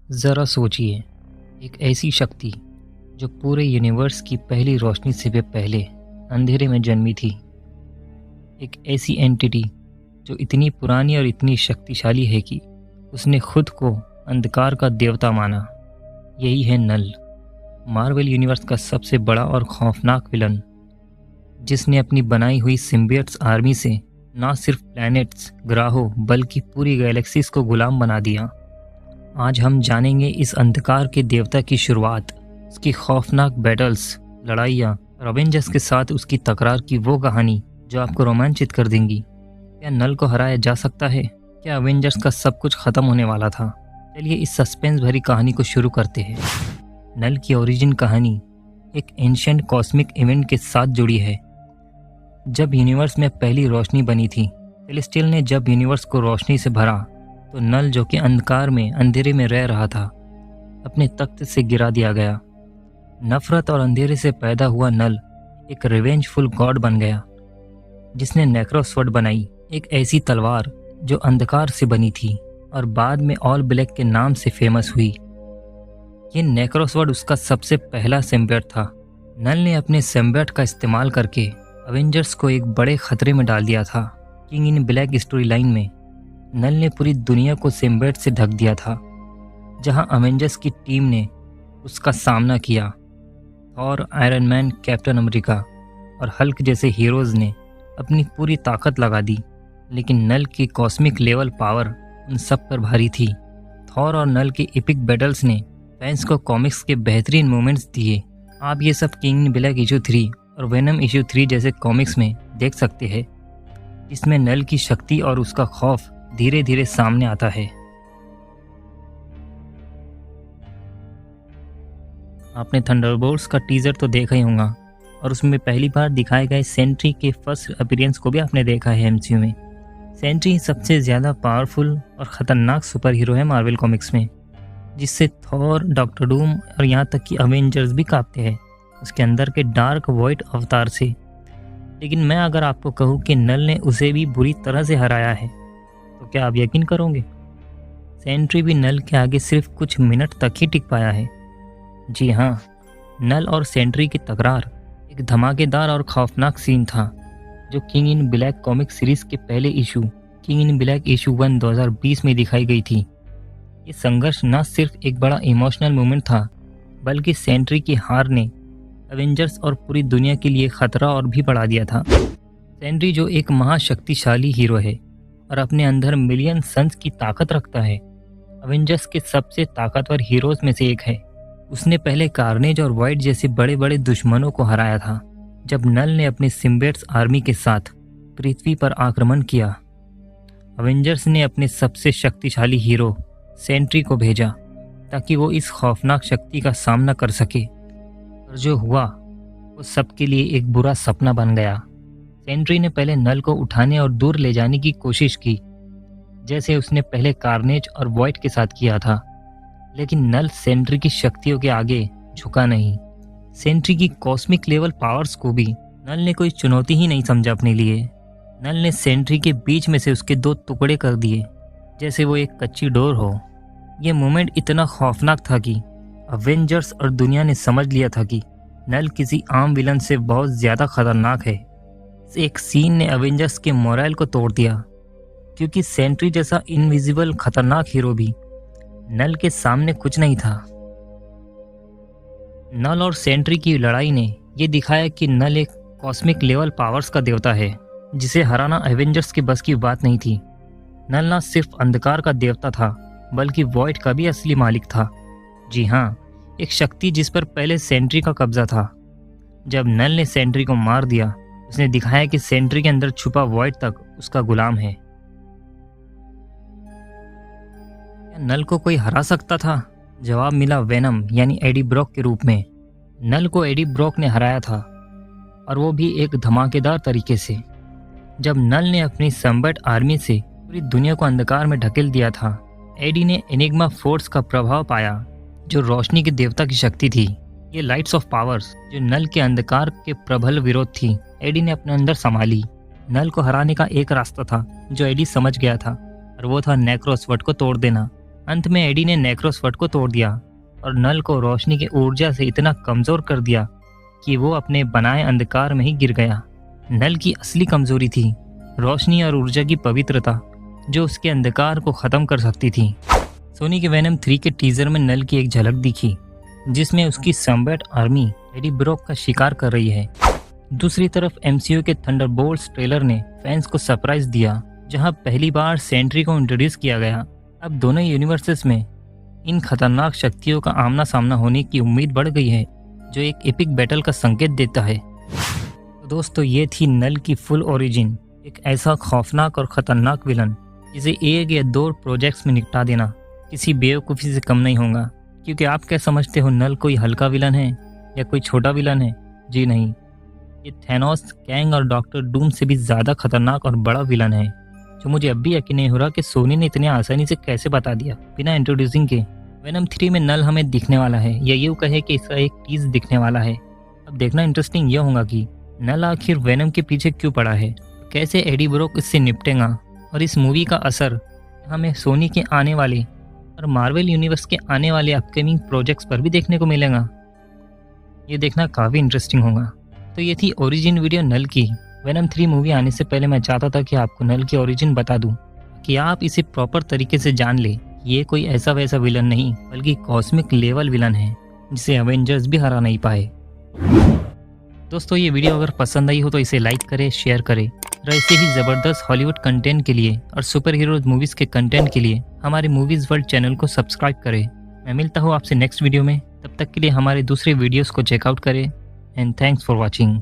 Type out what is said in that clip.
ज़रा सोचिए, एक ऐसी शक्ति जो पूरे यूनिवर्स की पहली रोशनी से भी पहले अंधेरे में जन्मी थी। एक ऐसी एंटिटी जो इतनी पुरानी और इतनी शक्तिशाली है कि उसने खुद को अंधकार का देवता माना। यही है नल, मार्वल यूनिवर्स का सबसे बड़ा और खौफनाक विलन, जिसने अपनी बनाई हुई सिम्बियट्स आर्मी से न सिर्फ प्लैनेट्स, ग्रहों बल्कि पूरी गैलेक्सीज को गुलाम बना दिया। आज हम जानेंगे इस अंधकार के देवता की शुरुआत, उसकी खौफनाक बैटल्स, लड़ाइयाँ और अवेंजर्स के साथ उसकी तकरार की वो कहानी जो आपको रोमांचित कर देंगी। क्या नल को हराया जा सकता है? क्या अवेंजर्स का सब कुछ खत्म होने वाला था? चलिए इस सस्पेंस भरी कहानी को शुरू करते हैं। नल की ओरिजिन कहानी एक एंशिएंट कॉस्मिक इवेंट के साथ जुड़ी है। जब यूनिवर्स में पहली रोशनी बनी थी, सेलेस्टियल ने जब यूनिवर्स को रोशनी से भरा तो नल, जो कि अंधकार में अंधेरे में रह रहा था, अपने तख्त से गिरा दिया गया। नफरत और अंधेरे से पैदा हुआ नल एक रिवेंजफुल गॉड बन गया, जिसने नेक्रोस्वर्ड बनाई, एक ऐसी तलवार जो अंधकार से बनी थी और बाद में ऑल ब्लैक के नाम से फेमस हुई। ये नेक्रोस्वर्ड उसका सबसे पहला सिम्बियट था। नल ने अपने सिम्बियट का इस्तेमाल करके अवेंजर्स को एक बड़े खतरे में डाल दिया था। King in black story line में नल ने पूरी दुनिया को सिम्बियट से ढक दिया था, जहां अवेंजर्स की टीम ने उसका सामना किया। Thor, iron man, captain America और हल्क जैसे हीरोज ने अपनी पूरी ताकत लगा दी, लेकिन नल की कॉस्मिक लेवल पावर उन सब पर भारी थी। थॉर और नल के एपिक बैटल्स ने फैंस को कॉमिक्स के बेहतरीन मोमेंट्स दिए। आप ये सब किंग इन ब्लैक इशू 3 और वेनम इशू 3 जैसे कॉमिक्स में देख सकते हैं, जिसमें नल की शक्ति और उसका खौफ धीरे धीरे सामने आता है। आपने थंडरबोल्ट्स का टीजर तो देखा ही होगा और उसमें पहली बार दिखाए गए सेंट्री के फर्स्ट अपीयरेंस को भी आपने देखा है एमसीयू में। सेंट्री सबसे ज़्यादा पावरफुल और ख़तरनाक सुपर हीरो है मार्वल कॉमिक्स में, जिससे थॉर, डॉक्टर डूम और यहाँ तक कि अवेंजर्स भी कांपते हैं उसके अंदर के डार्क वॉइड अवतार से। लेकिन मैं अगर आपको कहूँ कि नल ने उसे भी बुरी तरह से हराया है, तो क्या आप यकीन करोगे? सेंट्री भी नल के आगे सिर्फ कुछ मिनट तक ही टिक पाया है। जी हाँ, नल और सेंट्री की तकरार एक धमाकेदार और खौफनाक सीन था, जो king in black comic series के पहले issue king in black issue 1 2020 में दिखाई गई थी। ये संघर्ष न सिर्फ एक बड़ा इमोशनल मोमेंट था, बल्कि सेंट्री की हार ने अवेंजर्स और पूरी दुनिया के लिए खतरा और भी बढ़ा दिया था। सेंट्री जो एक महाशक्तिशाली हीरो है और अपने अंदर मिलियन सन्स की ताकत रखता है, अवेंजर्स के सबसे ताकतवर हीरोज में से एक है। उसने पहले कार्नेज और वॉइड जैसे बड़े बड़े दुश्मनों को हराया था। जब नल ने अपने सिम्बियट्स आर्मी के साथ पृथ्वी पर आक्रमण किया, अवेंजर्स ने अपने सबसे शक्तिशाली हीरो सेंट्री को भेजा ताकि वो इस खौफनाक शक्ति का सामना कर सके। और जो हुआ वो सबके लिए एक बुरा सपना बन गया। सेंट्री ने पहले नल को उठाने और दूर ले जाने की कोशिश की, जैसे उसने पहले कार्नेज और वॉइड के साथ किया था, लेकिन नल सेंट्री की शक्तियों के आगे झुका नहीं। सेंट्री की कॉस्मिक लेवल पावर्स को भी नल ने कोई चुनौती ही नहीं समझा अपने लिए। नल ने सेंट्री के बीच में से उसके 2 टुकड़े कर दिए, जैसे वो एक कच्ची डोर हो। ये मोमेंट इतना खौफनाक था कि अवेंजर्स और दुनिया ने समझ लिया था कि नल किसी आम विलन से बहुत ज़्यादा खतरनाक है। इस एक सीन ने अवेंजर्स के मोरल को तोड़ दिया, क्योंकि सेंट्री जैसा इनविजिबल खतरनाक हीरो भी नल के सामने कुछ नहीं था। नल और सेंट्री की लड़ाई ने यह दिखाया कि नल एक कॉस्मिक लेवल पावर्स का देवता है, जिसे हराना एवेंजर्स के बस की बात नहीं थी। नल न सिर्फ अंधकार का देवता था, बल्कि वॉइड का भी असली मालिक था। जी हाँ, एक शक्ति जिस पर पहले सेंट्री का कब्जा था। जब नल ने सेंट्री को मार दिया, उसने दिखाया कि सेंट्री के अंदर छुपा वॉइड तक उसका गुलाम है। क्या नल को कोई हरा सकता था? जवाब मिला वेनम यानी एडी ब्रॉक के रूप में। नल को एडी ब्रॉक ने हराया था, और वो भी एक धमाकेदार तरीके से। जब नल ने अपनी सिम्बियट आर्मी से पूरी दुनिया को अंधकार में ढकेल दिया था, एडी ने एनिग्मा फोर्स का प्रभाव पाया, जो रोशनी के देवता की शक्ति थी। ये लाइट्स ऑफ पावर्स जो नल के अंधकार के प्रबल विरोध थी, एडी ने अपने अंदर संभाली। नल को हराने का एक रास्ता था जो एडी समझ गया था, और वो था नेक्रोस्वर्ड को तोड़ देना। अंत में एडी ने नेक्रोस्वर्ड को तोड़ दिया और नल को रोशनी की ऊर्जा से इतना कमजोर कर दिया कि वो अपने बनाए अंधकार में ही गिर गया। नल की असली कमजोरी थी रोशनी और ऊर्जा की पवित्रता, जो उसके अंधकार को खत्म कर सकती थी। सोनी के वेनम 3 के टीजर में नल की एक झलक दिखी, जिसमें उसकी सैम्बैट आर्मी एडी ब्रॉक का शिकार कर रही है। दूसरी तरफ एमसीयू के थंडरबोल्ट्स ट्रेलर ने फैंस को सरप्राइज दिया, जहां पहली बार सेंट्री को इंट्रोड्यूस किया गया। अब दोनों यूनिवर्सेस में इन खतरनाक शक्तियों का आमना सामना होने की उम्मीद बढ़ गई है, जो एक एपिक बैटल का संकेत देता है। तो दोस्तों, ये थी नल की फुल ओरिजिन, एक ऐसा खौफनाक और खतरनाक विलन जिसे 1 या 2 प्रोजेक्ट्स में निपटा देना किसी बेवकूफ़ी से कम नहीं होगा। क्योंकि आप क्या समझते हो, नल कोई हल्का विलन है या कोई छोटा विलन है? जी नहीं, ये थैनोस, कैंग और डॉक्टर डूम से भी ज़्यादा खतरनाक और बड़ा विलन है, जो मुझे अब भी यकीन नहीं हो रहा कि सोनी ने इतनी आसानी से कैसे बता दिया बिना इंट्रोड्यूसिंग के। वेनम 3 में नल हमें दिखने वाला है, या यूँ कहे कि इसका एक टीज दिखने वाला है। अब देखना इंटरेस्टिंग यह होगा कि नल आखिर वेनम के पीछे क्यों पड़ा है, कैसे एडी ब्रॉक इससे निपटेगा, और इस मूवी का असर हमें सोनी के आने वाले और मार्वल यूनिवर्स के आने वाले अपकमिंग प्रोजेक्ट्स पर भी देखने को मिलेगा। ये देखना काफ़ी इंटरेस्टिंग होगा। तो ये थी ओरिजिन वीडियो नल की। वेनम 3 मूवी आने से पहले मैं चाहता था कि आपको नल की ओरिजिन बता दूं, कि आप इसे प्रॉपर तरीके से जान ले। ये कोई ऐसा वैसा विलन नहीं, बल्कि कॉस्मिक लेवल विलन है, जिसे एवेंजर्स भी हरा नहीं पाए। दोस्तों, ये वीडियो अगर पसंद आई हो तो इसे लाइक करें, शेयर करें, और ऐसे ही ज़बरदस्त हॉलीवुड कंटेंट के लिए और सुपर हीरोज मूवीज़ के कंटेंट के लिए हमारे मूवीज़ वर्ल्ड चैनल को सब्सक्राइब करें। मैं मिलता हूँ आपसे नेक्स्ट वीडियो में, तब तक के लिए हमारे दूसरे वीडियोस को चेकआउट करें, एंड थैंक्स फॉर वॉचिंग।